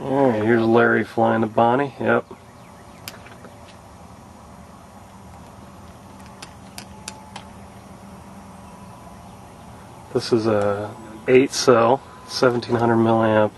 Alright, here's Larry flying to Bonnie. Yep. This is a 8-cell, 1700 milliamp.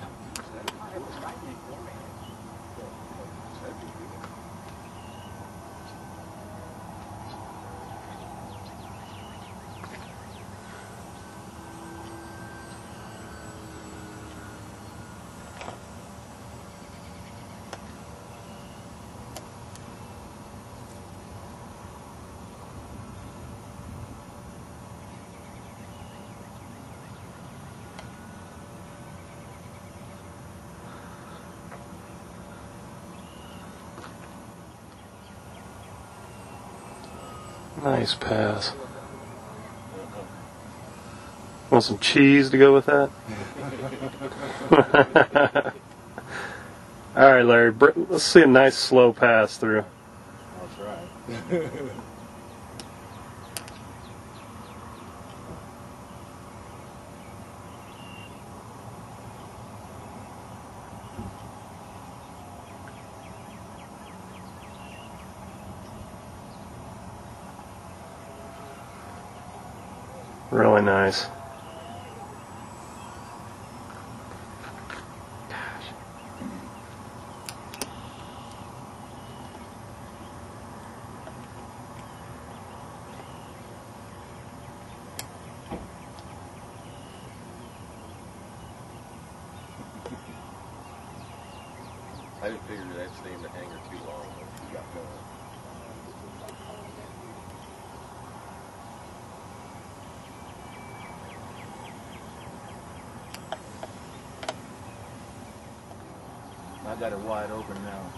Nice pass. Want some cheese to go with that? Alright, Larry, let's see a nice slow pass through. I'll try. Really nice. I didn't figure that I'd stay in the hangar too long once you got going. I got it wide open now.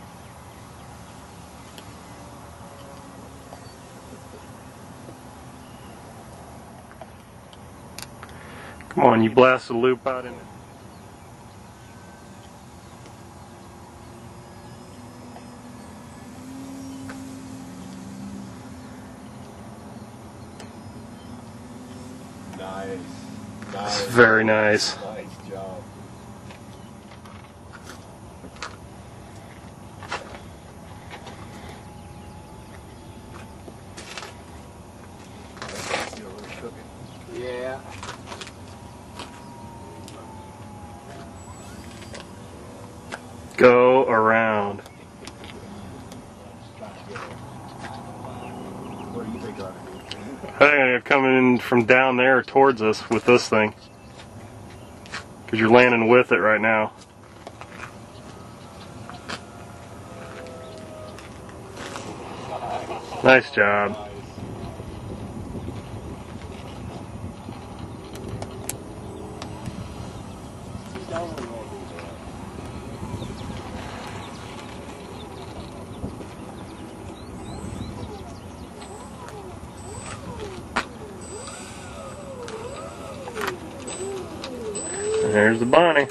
Come on, you blast the loop out in it. Nice. That's very nice. Nice job. Yeah. Go around. What do you think of it? I think I'm coming in from down there towards us with this thing. Because you're landing with it right now. Nice job. There's the Bonnie.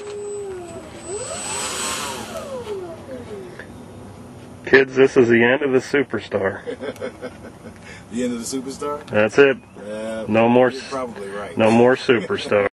Kids, this is the end of the Superstar. The end of the Superstar? That's it. Yeah, No more. you're probably right. No more Superstar.